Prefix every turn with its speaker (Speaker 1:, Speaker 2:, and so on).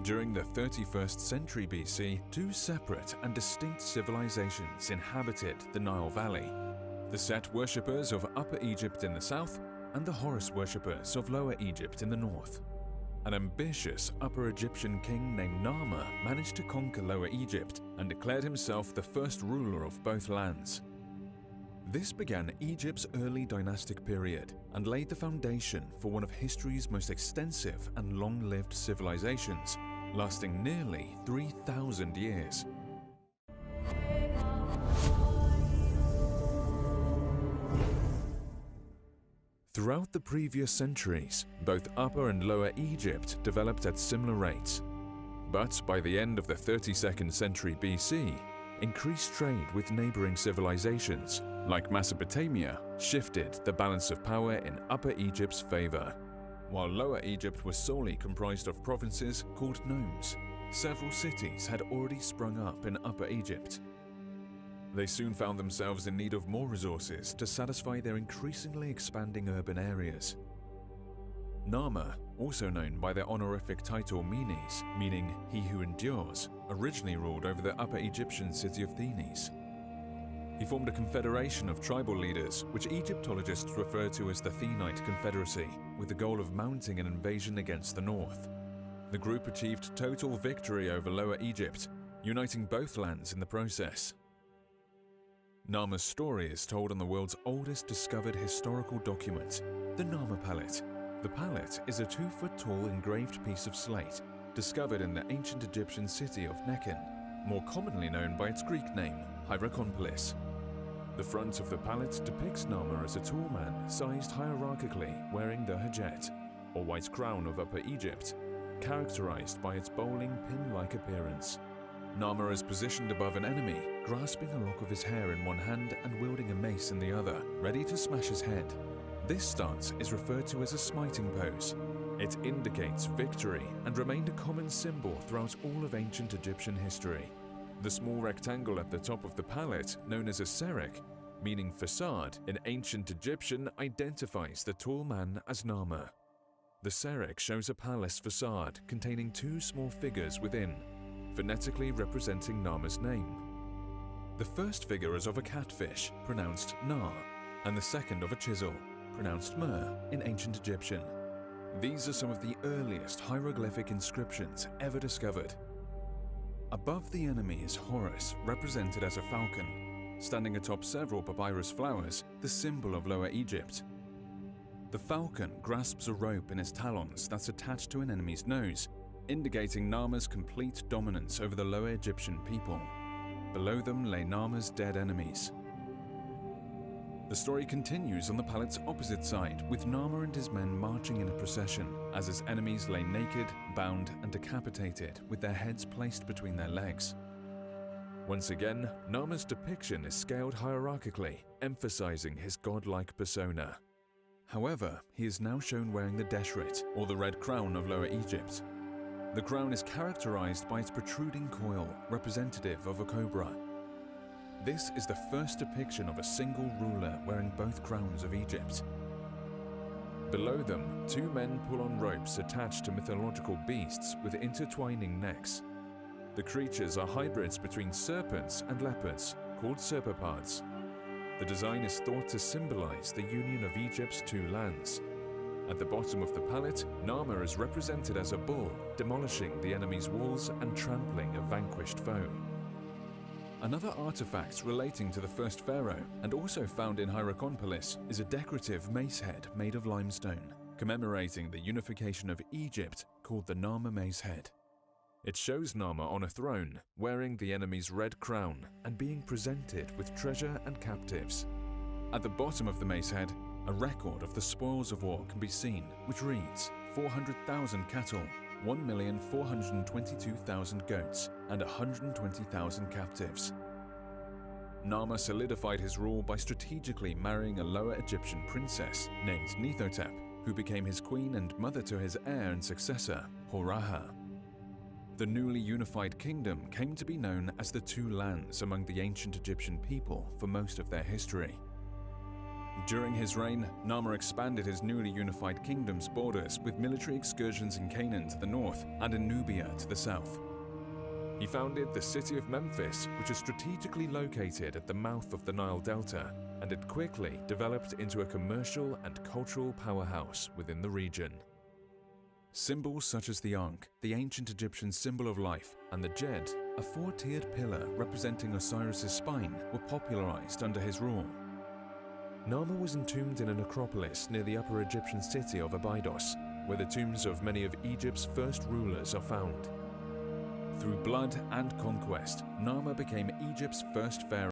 Speaker 1: During the 31st century BC, two separate and distinct civilizations inhabited the Nile Valley: the Set worshippers of Upper Egypt in the south and the Horus worshippers of Lower Egypt in the north. An ambitious Upper Egyptian king named Narmer managed to conquer Lower Egypt and declared himself the first ruler of both lands. This began Egypt's early dynastic period and laid the foundation for one of history's most extensive and long-lived civilizations, lasting nearly 3,000 years. Throughout the previous centuries, both Upper and Lower Egypt developed at similar rates. But by the end of the 32nd century BC, increased trade with neighboring civilizations, like Mesopotamia, shifted the balance of power in Upper Egypt's favor. While Lower Egypt was solely comprised of provinces called nomes, several cities had already sprung up in Upper Egypt. They soon found themselves in need of more resources to satisfy their increasingly expanding urban areas. Narmer, also known by their honorific title Menes, meaning he who endures, originally ruled over the Upper Egyptian city of Thenes. He formed a confederation of tribal leaders, which Egyptologists refer to as the Thenite Confederacy, with the goal of mounting an invasion against the north. The group achieved total victory over Lower Egypt, uniting both lands in the process. Narmer's story is told on the world's oldest discovered historical document, the Narmer Palette. The palette is a 2-foot-tall engraved piece of slate discovered in the ancient Egyptian city of Nekhen, more commonly known by its Greek name, Hierakonpolis. The front of the palette depicts Narmer as a tall man sized hierarchically wearing the Hajet, or white crown of Upper Egypt, characterized by its bowling pin-like appearance. Narmer is positioned above an enemy, grasping a lock of his hair in one hand and wielding a mace in the other, ready to smash his head. This stance is referred to as a smiting pose. It indicates victory and remained a common symbol throughout all of ancient Egyptian history. The small rectangle at the top of the palette, known as a serek, meaning facade, in ancient Egyptian identifies the tall man as Narmer. The serek shows a palace facade containing two small figures within, phonetically representing Narmer's name. The first figure is of a catfish, pronounced Nar, and the second of a chisel, pronounced Mer in ancient Egyptian. These are some of the earliest hieroglyphic inscriptions ever discovered. Above the enemy is Horus, represented as a falcon, standing atop several papyrus flowers, the symbol of Lower Egypt. The falcon grasps a rope in its talons that's attached to an enemy's nose, indicating Narmer's complete dominance over the Lower Egyptian people. Below them lay Narmer's dead enemies. The story continues on the palette's opposite side, with Narmer and his men marching in a procession, as his enemies lay naked, bound, and decapitated, with their heads placed between their legs. Once again, Narmer's depiction is scaled hierarchically, emphasizing his godlike persona. However, he is now shown wearing the deshret, or the red crown of Lower Egypt. The crown is characterized by its protruding coil, representative of a cobra. This is the first depiction of a single ruler wearing both crowns of Egypt. Below them, two men pull on ropes attached to mythological beasts with intertwining necks. The creatures are hybrids between serpents and leopards, called serpopards. The design is thought to symbolize the union of Egypt's two lands. At the bottom of the palette, Narmer is represented as a bull, demolishing the enemy's walls and trampling a vanquished foe. Another artifact relating to the first pharaoh, and also found in Hierakonpolis, is a decorative mace head made of limestone, commemorating the unification of Egypt, called the Narmer mace head. It shows Narmer on a throne, wearing the enemy's red crown and being presented with treasure and captives. At the bottom of the mace head, a record of the spoils of war can be seen, which reads 400,000 cattle, 1,422,000 goats, and 120,000 captives. Narmer solidified his rule by strategically marrying a Lower Egyptian princess named Nethotep, who became his queen and mother to his heir and successor, Horaha. The newly unified kingdom came to be known as the Two Lands among the ancient Egyptian people for most of their history. During his reign, Narmer expanded his newly unified kingdom's borders with military excursions in Canaan to the north and in Nubia to the south. He founded the city of Memphis, which is strategically located at the mouth of the Nile Delta, and it quickly developed into a commercial and cultural powerhouse within the region. Symbols such as the Ankh, the ancient Egyptian symbol of life, and the Djed, a four-tiered pillar representing Osiris's spine, were popularized under his rule. Narmer was entombed in a necropolis near the upper Egyptian city of Abydos, where the tombs of many of Egypt's first rulers are found. Through blood and conquest, Narmer became Egypt's first pharaoh.